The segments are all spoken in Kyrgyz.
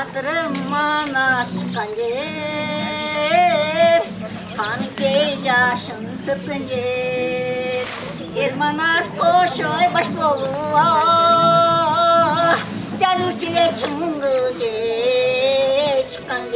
Batırım manas çıkan yer, kanike yaşın tıkkın yer. Ermanas koşoy baş boluğa, canur çile çıngıze çıkan yer.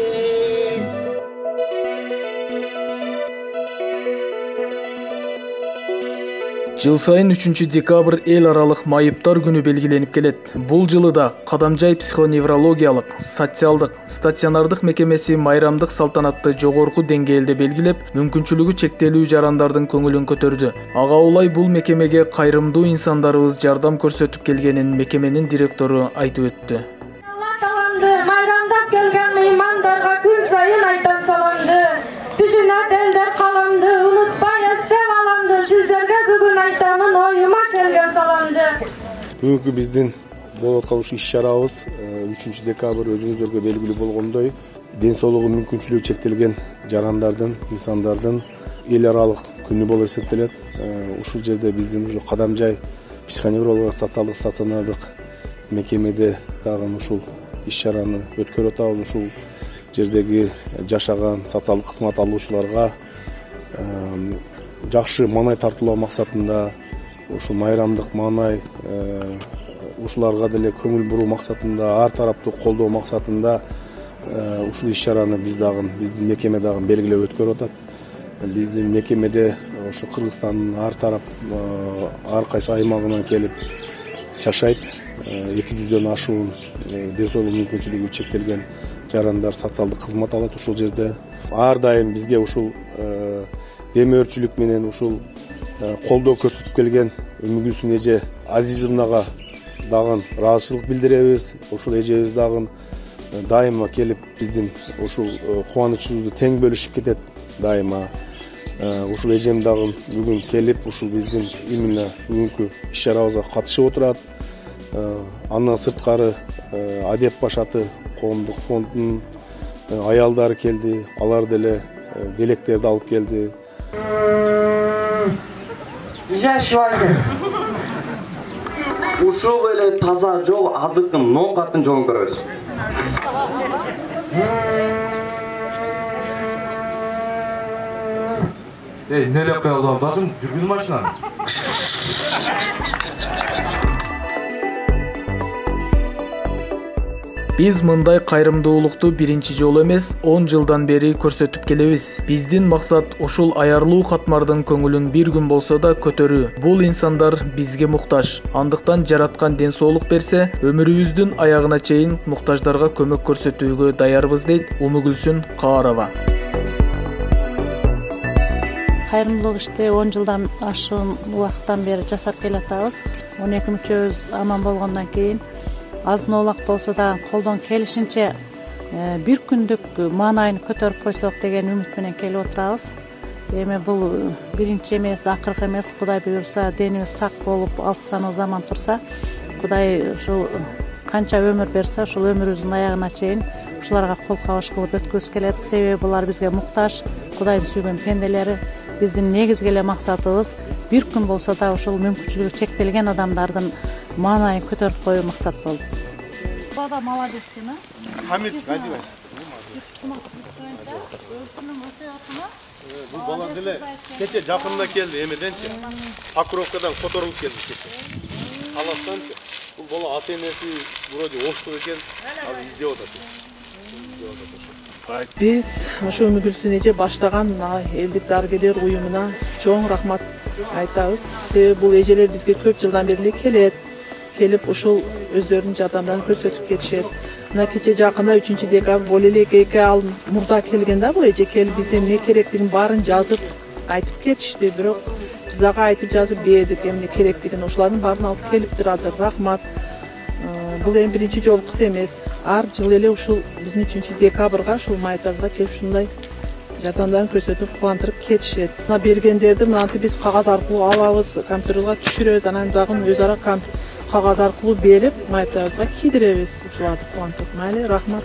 Жыл сайын 3 декабрь эл аралык майыптар күнү белгиленип келет. Бул жылы да Кадамжай психоневрологиялык, социалдык, стационардык мекемеси майрамдык салтанатты жогорку деңгээлде белгилеп, мүмкүнчүлүгү чектелүү жарандардын көңүлүн көтөрдү. Ага улай бул мекемеге кайрымдуу инсандарыбыз жардам көрсөтүп келгенин мекеменин директору айтып өттү. Алла таламды майрамдап келген меймандарга күн сайын айтам саламды. Түшүнөт элдер каламды, унутпай эстеп аламды. Сиздерге бүгүн айтамын оюма келген саламды. Бүгүнкү биздин болуп аткан иш чарабыз 3 декабрь өзүңүздөргө белгилүү болгондой, ден соолугу мүмкүнчүлүгү чектелген жарандардын, инсандардын эл аралык күнү болуп эсептелет. Ушул жерде биздин ушу Кадамжай психоневрологиялык социалдык стационардык мекемеде дагы ушул иш чараны өткөрүп атабыз. Ушул жердеги жашаган социалдык кызмат алуучуларга жакшы маанай тартуулоо максатында, ушул майрамдык маанай ушуларга деле көңүл буруу максатында, ар тараптуу колдоо максатында ушул иш чараны биздин мекеме дагы белгилеп өткөрүп атат. Биздин мекемеде ошо Кыргызстандын ар тарап ар кайсы аймагынан келип жашайт. 200дөн ашуун ден соолугу мүмкүнчүлүгү чектелген жарандар социалдык кызмат алат ушул жерде. Ар дайым бизге ушул демөөрчүлүк менен ушул колдоо көрсөтүп келген Өмүгүлсүн эже Азизовнага дагы ыраазычылык билдиребиз. Ушул эжебиз дагы дайыма келип биздин ушул кубанычыбызды тең бөлүшүп кетет дайыма. Ушул эжем дагы бүгүн келип ушул биздин именно бүгүнкү иш чарабызга катышып отурат. Андан сырткары Адеп Башаты коомдук фондунун аялдары келди. Алар деле белектерди алып келди. Ушул эле таза жол азыркы ноокаттын жолун көрөбүз. Эмне эле кыялып атасың? Жүргүз машинаны. Биз мындай кайрымдуулукту биринчи жолу эмес, 10 жылдан бери көрсөтүп келебиз. Биздин максат ушул аярлуу катмардын көңүлүн бир күн болсо да көтөрүү. Бул инсандар бизге муктаж. Андыктан жараткан ден соолук берсе, өмүрүбүздүн аягына чейин муктаждарга көмөк көрсөтүүгө даярбыз дейт Умугүлсүн Каарова. Кайрымдуулук ишти 10 жылдан ашуун убакыттан бери жасап келатабыз. 12 мүчөбүз аман болгондон кийин азын оолак болсо да колдон келишинче бир күндүк маанайын көтөрүп койсок деген үмүт менен келип отурабыз. Эми бул биринчи эмес, акыркы эмес. Кудай буюрса, денибиз сак болуп, алты саноо заман турса, Кудай ушул канча өмүр берсе, ушул өмүрүбүздүн аягына чейин ушуларга кол кабыш кылып өткүбүз келет. Себеби булар бизге муктаж, Кудайдын сүйгөн пенделери. Биздин негизги эле максатыбыз бир күн болсо да ушул мүмкүнчүлүгү чектелген адамдардын маанайын көтөрүп коюу максат болду бизде. Бaba молодец кина. Хамирчик, айдыбай. Бул бала деле кече жакында келди, эмеденчи. Покровкадан которулуп келди кече. Аластанчы. Бул бала ата энеси вроде оштук экен, азыр издеп атат. Биз ошо Өмүгүлсүн эже баштаган элдик дарыгерлер уюмуна чоң рахмат айтабыз. Себеби бул эжелер бизге көп жылдан бери келип ушул өздөрүнүн жардамдарын көрсөтүп кетишет. Мына кече жакында 3 декабрь боло элек 2 ай мурда келген да бул эже келип бизге эмне керектигин баарын жазып айтып кетишти. Бирок биз ага айтып жазып бердик эмне керектигин. Ошолардын баарын алып келиптир азыр. Рахмат. Бул эми биринчи жолкусу эмес. Ар жыл эле ушул биздин 3 декабрга ушул майытабызга келип ушундай жардамдарын көрсөтүп кубандырып кетишет. Мына бергендерди мынантип биз кагаз аркылуу алабыз, компьютерга түшүрөбүз, анан дагы өз ара кагаз аркылуу берип майытабызга кийдиребиз. Ушуларды кубандырып. Майли, рахмат.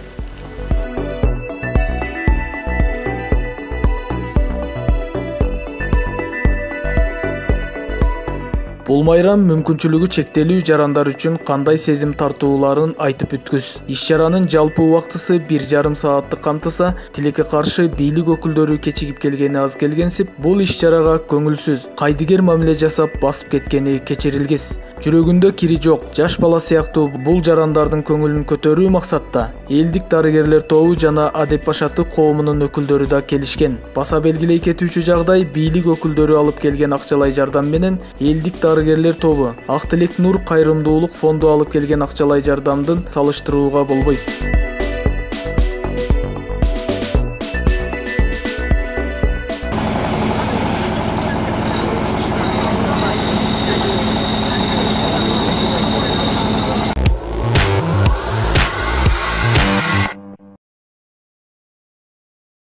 Бул майрам мүмкүнчүлүгү чектелүү жарандар үчүн кандай сезим тартууларын айтып өткүз. Иш-чаранын жалпы убактысы 1,5 саатты камтыса, тилекке каршы бийлик өкүлдөрү кечигип келгени аз келгенсип, бул иш-чарага көңүлсүз, кайдыгер мамиле жасап басып кеткени кечирилгис. Жүрөгүндө кири жок, жаш бала сыяктуу бул жарандардын көңүлүн көтөрүү максатта элдик дарыгерлер тобу жана адеп башаты коомунун өкүлдөрү да келишкен. Баса белгилей кетүүчү жагдай, бийлик өкүлдөрү алып келген акчалай жардам менен элдик дарыгерлер тобу Ак Тилек Нур кайрымдуулук фонду алып келген акчалай жардамдын салыштырууга болбойт.